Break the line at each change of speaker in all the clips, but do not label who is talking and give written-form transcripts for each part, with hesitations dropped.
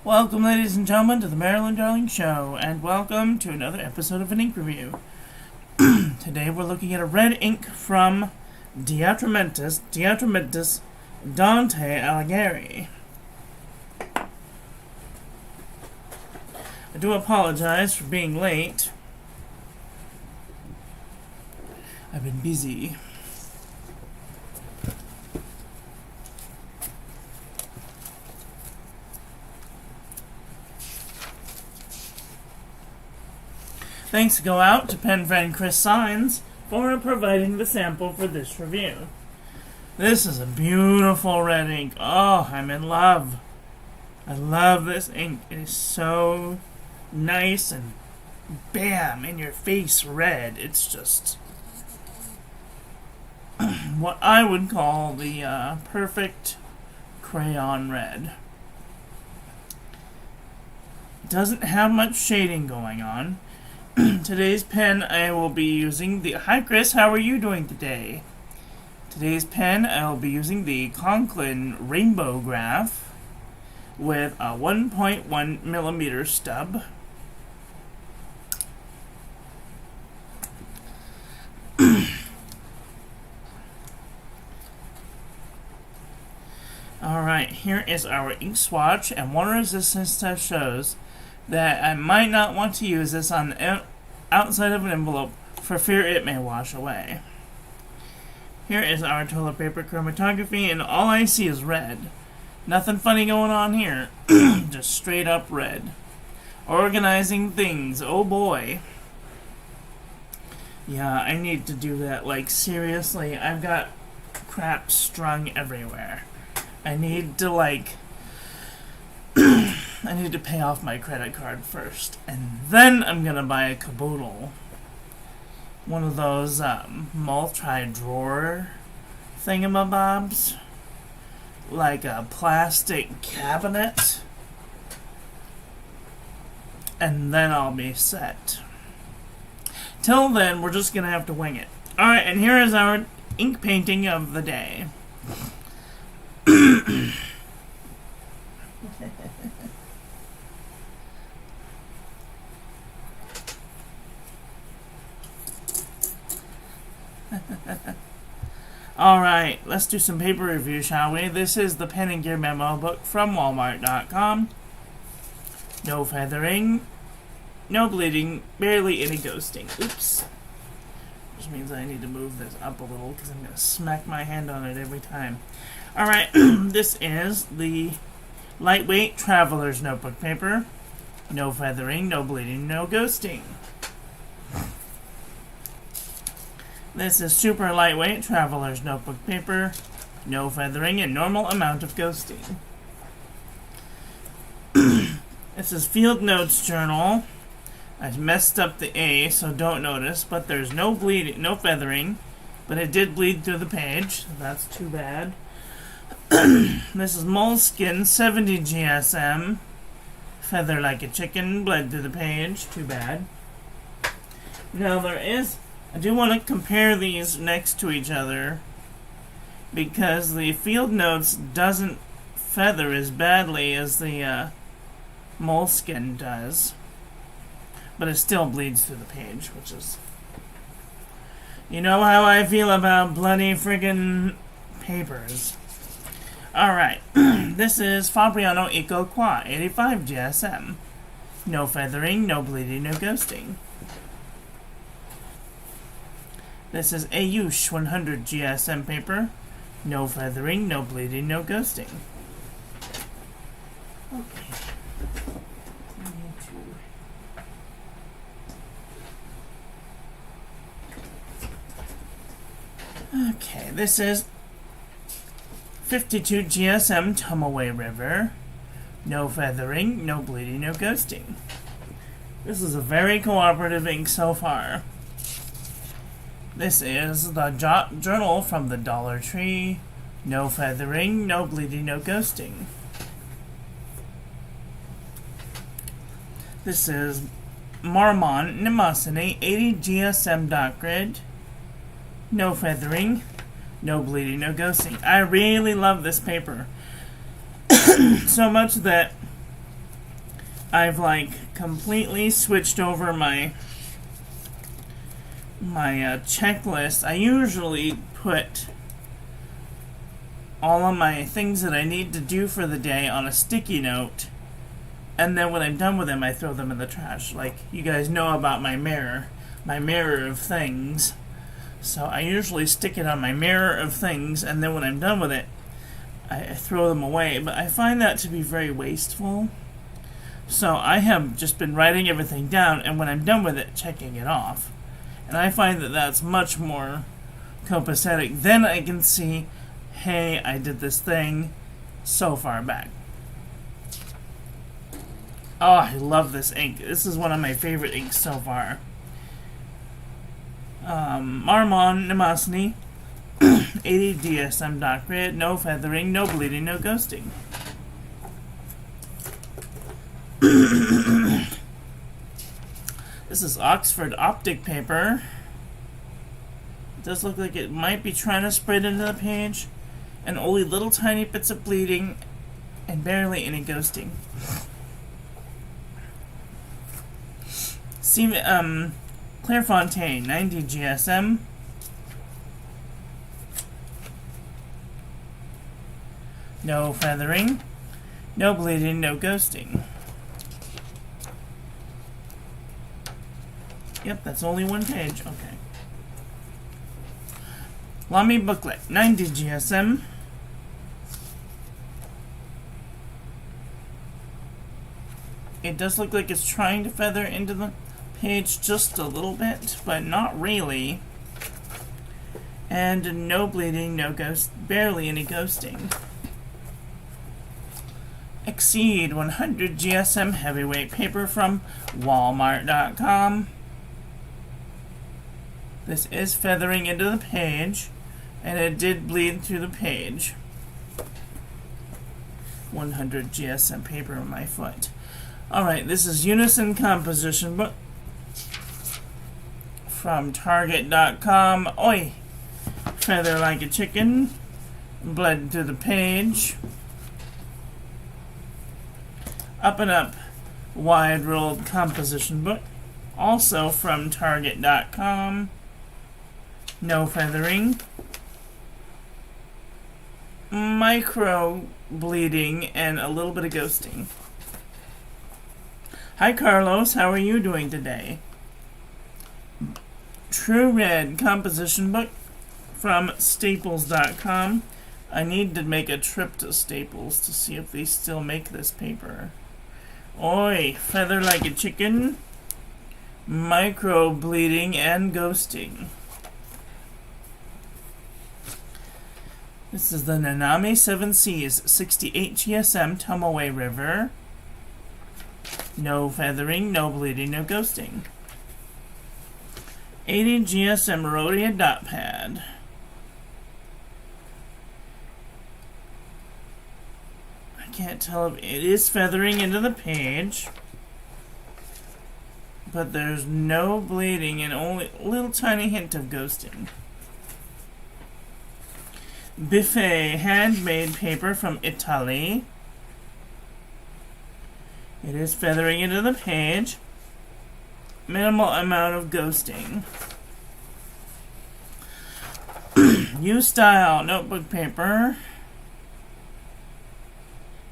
Welcome, ladies and gentlemen, to the Marilyn Darling Show, and welcome to another episode of an ink review. Today we're looking at a red ink from DeAtramentis, Dante, Alighieri. I do apologize for being late. I've been busy. Thanks go out to pen friend Chris Signs for providing the sample for this review. This is a beautiful red ink. Oh, I'm in love. I love this ink. It is so nice and bam, in your face red. It's just what I would call the perfect crayon red. It doesn't have much shading going on. Today's pen I will be using the... Hi Chris, how are you doing today? Today's pen I will be using the Conklin Rainbow Graph with a 1.1 millimeter stub. Alright, here is our ink swatch, and water resistance test shows that I might not want to use this on the outside of an envelope for fear it may wash away. Here is our toilet paper chromatography, and all I see is red. Nothing funny going on here. Just straight up red. Organizing things, oh boy. Yeah, I need to do that, like seriously, I've got crap strung everywhere. I need to I need to pay off my credit card first, and then I'm gonna buy a caboodle. One of those multi-drawer thingamabobs, like a plastic cabinet, and then I'll be set. Till then, we're just gonna have to wing it. Alright, and here is our ink painting of the day. Alright, let's do some paper review, shall we? This is the Pen and Gear Memo book from Walmart.com. No feathering, no bleeding, barely any ghosting. Oops. Which means I need to move this up a little because I'm going to smack my hand on it every time. Alright, this is the lightweight Traveler's Notebook paper. No feathering, no bleeding, no ghosting. This is super lightweight Traveler's Notebook paper. No feathering and normal amount of ghosting. This is Field Notes Journal. I messed up the A, so don't notice, but there's no bleeding, no feathering, but it did bleed through the page. That's too bad. This is Moleskin 70 GSM. Feather like a chicken, bled through the page. Too bad. Now I do want to compare these next to each other because the Field Notes doesn't feather as badly as the Moleskin does, but it still bleeds through the page, which is... You know how I feel about bloody friggin' papers. Alright, this is Fabriano Eco Qua 85 GSM. No feathering, no bleeding, no ghosting. This is Ayush 100 GSM paper. No feathering, no bleeding, no ghosting. Okay. Okay, this is 52 GSM Tumaway River. No feathering, no bleeding, no ghosting. This is a very cooperative ink so far. This is the journal from the Dollar Tree. No feathering, no bleeding, no ghosting. This is Marmon Mnemosyne 80 GSM dot grid. No feathering, no bleeding, no ghosting. I really love this paper. So much that I've like completely switched over my checklist. I usually put all of my things that I need to do for the day on a sticky note, and then when I'm done with them, I throw them in the trash. Like, you guys know about my mirror of things. So I usually stick it on my mirror of things, and then when I'm done with it, I throw them away. But I find that to be very wasteful. So I have just been writing everything down, and when I'm done with it, checking it off. And I find that that's much more copacetic. Then I can see, hey, I did this thing so far back. Oh, I love this ink. This is one of my favorite inks so far. Marmon Nemosny, 80 DSM dot grid, no feathering, no bleeding, no ghosting. This is Oxford optic paper. It does look like it might be trying to spread into the page, and only little tiny bits of bleeding and barely any ghosting. Clairefontaine, 90 GSM. No feathering, no bleeding, no ghosting. Yep, that's only one page. Okay. Lamy booklet, 90 GSM. It does look like it's trying to feather into the page just a little bit, but not really. And no bleeding, no ghost, barely any ghosting. Exceed 100 GSM heavyweight paper from Walmart.com. This is feathering into the page, and it did bleed through the page. 100 GSM paper on my foot. Alright, this is Unison Composition Book from Target.com. Oi! Feather like a chicken. Bled to the page. Up and Up Wide Rolled Composition Book. Also from Target.com. No feathering. Micro bleeding and a little bit of ghosting. Hi Carlos, how are you doing today? True Red Composition Book from Staples.com. I need to make a trip to Staples to see if they still make this paper. Oi, feather like a chicken. Micro bleeding and ghosting. This is the Nanami 7 Seas 68 GSM Tomoe River. No feathering, no bleeding, no ghosting. 80 GSM Rhodia dot pad. I can't tell if it is feathering into the page, but there's no bleeding and only a little tiny hint of ghosting. Buffet handmade paper from Italy. It is feathering into the page. Minimal amount of ghosting. U-Style notebook paper.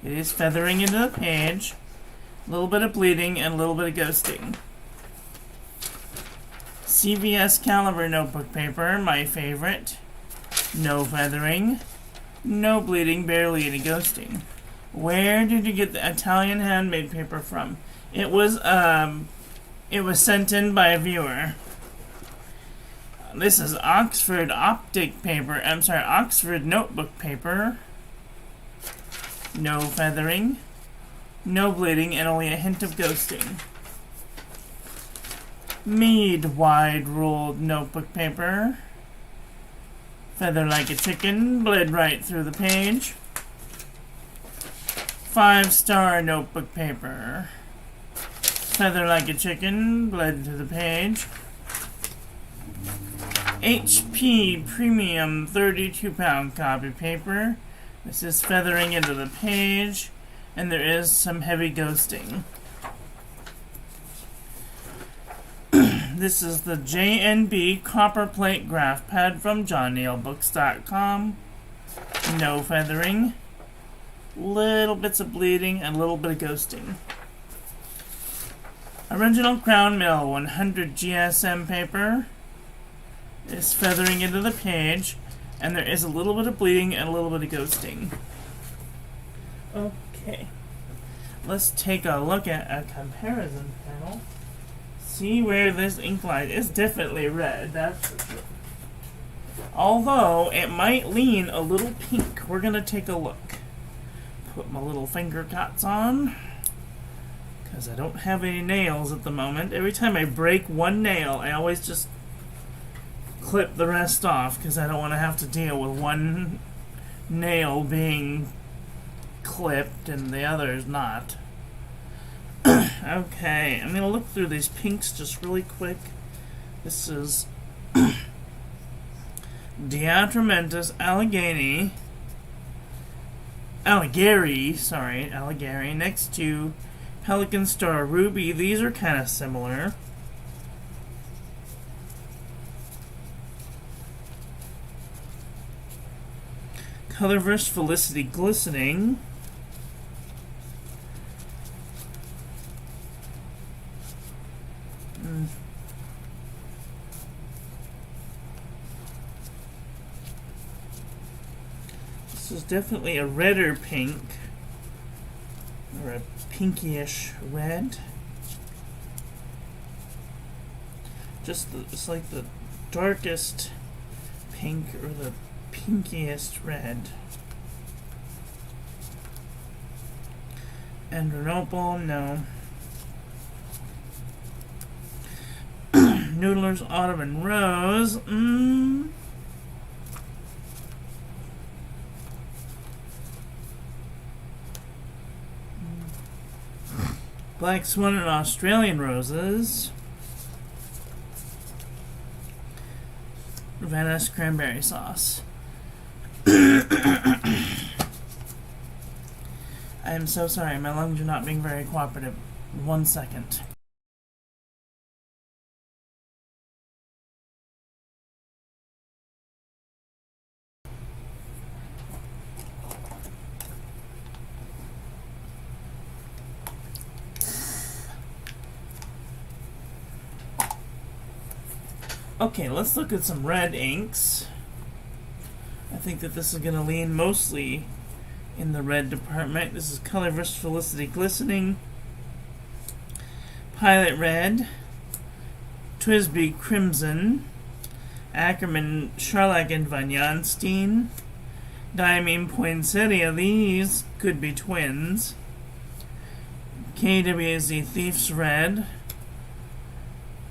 It is feathering into the page. A little bit of bleeding and a little bit of ghosting. CVS Caliber notebook paper, my favorite. No feathering. No bleeding, barely any ghosting. Where did you get the Italian handmade paper from? It was sent in by a viewer. This is Oxford optic paper. I'm sorry, Oxford notebook paper. No feathering. No bleeding and only a hint of ghosting. Mead wide rolled notebook paper. Feather like a chicken, bled right through the page. 5-star notebook paper. Feather like a chicken, bled to the page. HP Premium 32-pound copy paper. This is feathering into the page, and there is some heavy ghosting. This is the JNB Copper Plate Graph Pad from JohnNeilBooks.com. No feathering. Little bits of bleeding and a little bit of ghosting. Original Crown Mill 100 GSM paper is feathering into the page, and there is a little bit of bleeding and a little bit of ghosting. Okay. Let's take a look at a comparison panel. See where this ink line is definitely red, that's for sure. Although, it might lean a little pink. We're going to take a look. Put my little finger cuts on, because I don't have any nails at the moment. Every time I break one nail, I always just clip the rest off, because I don't want to have to deal with one nail being clipped and the others not. Okay, I'm going to look through these pinks just really quick. This is DeAtramentis Alighieri, next to Pelican Star Ruby. These are kind of similar. Colorverse Felicity Glistening. This is definitely a redder pink, or a pinkyish red. It's like the darkest pink or the pinkiest red. And Renopal, no. Noodler's Autumn and Rose. Black Swan and Australian Roses. Venice Cranberry Sauce. I am so sorry, my lungs are not being very cooperative. 1 second. Okay, let's look at some red inks. I think that this is going to lean mostly in the red department. This is Colorverse Felicity Glistening, Pilot Red, Twisby Crimson, Ackerman Charlac and Van Janstein, Diamine Poinsettia. These could be twins. KWZ Thief's Red,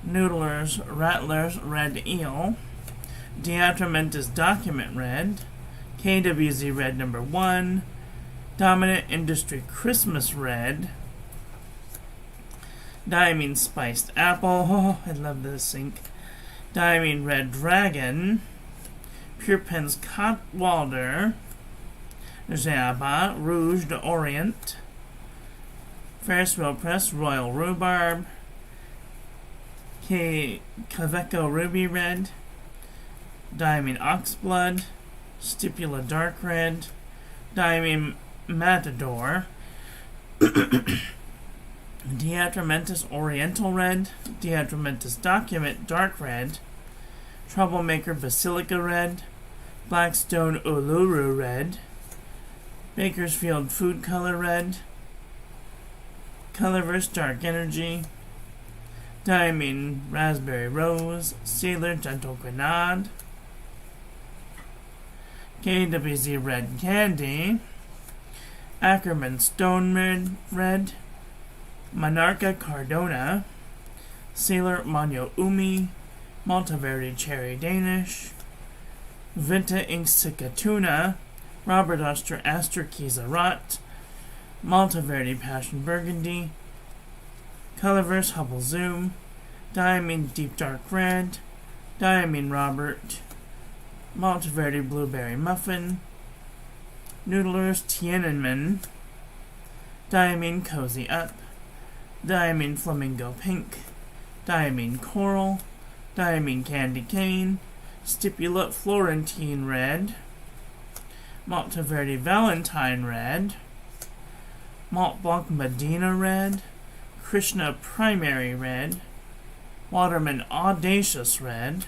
Noodler's Rattler's Red Eel, DeAtramentis Document Red, KWZ Red number 1, Dominant Industry Christmas Red, Diamine Spiced Apple, oh, I love this ink, Diamine Red Dragon, Pure Pens Cotwalder, Jabba Rouge d'Orient, Ferris Wheel Press Royal Rhubarb, Kaveco Ruby Red, Diamine Oxblood, Stipula Dark Red, Diamine Matador, DeAtramentis Oriental Red, DeAtramentis Document Dark Red, Troublemaker Basilica Red, Blackstone Uluru Red, Bakersfield Food Color Red, Colorverse Dark Energy, Diamine Raspberry Rose, Sailor Gentle Grenade, KWZ Red Candy, Ackerman Stone Red, Monarca Cardona, Sailor Manyo Umi, Maltaverde Cherry Danish, Vinta Inxicatuna, Robert Oster Aster Kizarat, Maltaverde Passion Burgundy, Colorverse Hubble Zoom, Diamine Deep Dark Red, Diamine Robert, Maltaverde Blueberry Muffin, Noodler's Tiananmen, Diamine Cozy Up, Diamine Flamingo Pink, diamine coral, diamine candy cane, stipulate Florentine red, Monteverde Valentine red, Mont Blanc Medina red, Krishna Primary red, Waterman Audacious red,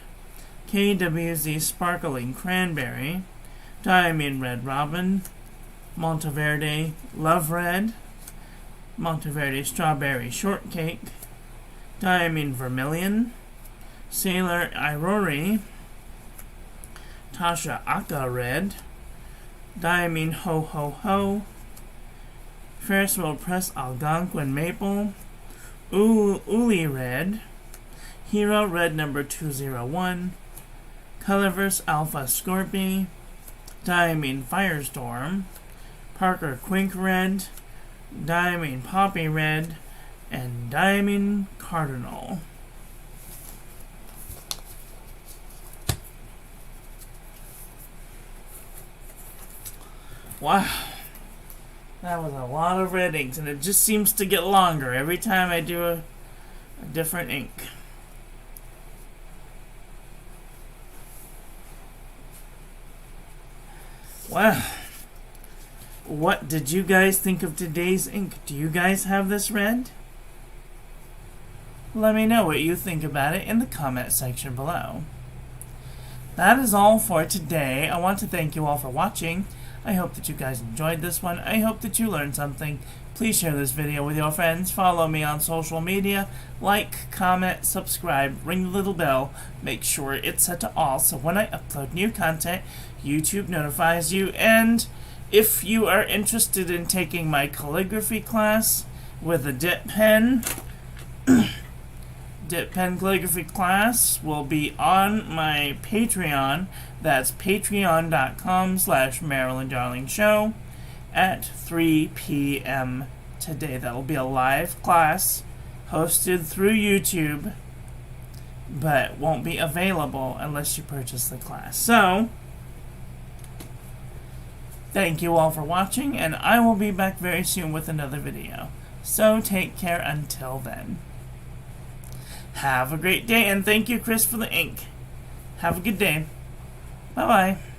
KWZ Sparkling Cranberry, Diamine Red Robin, Monteverde Love Red, Monteverde Strawberry Shortcake, Diamine Vermilion, Sailor Irori, Tasha Aka Red, Diamine Ho Ho Ho, Ferris Wheel Press Algonquin Maple, Uli Red, Hero Red number 201, Colorverse Alpha Scorpy, Diamine Firestorm, Parker Quink Red, Diamine Poppy Red, and Diamine Cardinal. Wow, that was a lot of red inks, and it just seems to get longer every time I do a different ink. Wow. What did you guys think of today's ink? Do you guys have this red? Let me know what you think about it in the comment section below. That is all for today. I want to thank you all for watching. I hope that you guys enjoyed this one. I hope that you learned something. Please share this video with your friends. Follow me on social media. Like, comment, subscribe, ring the little bell. Make sure it's set to all so when I upload new content, YouTube notifies you. And if you are interested in taking my calligraphy class with a dip pen, dip pen calligraphy class will be on my Patreon. That's patreon.com/MarilynDarlingShow at 3 p.m. today. That'll be a live class hosted through YouTube, but won't be available unless you purchase the class. So, thank you all for watching, and I will be back very soon with another video. So take care until then. Have a great day, and thank you, Chris, for the ink. Have a good day. Bye-bye.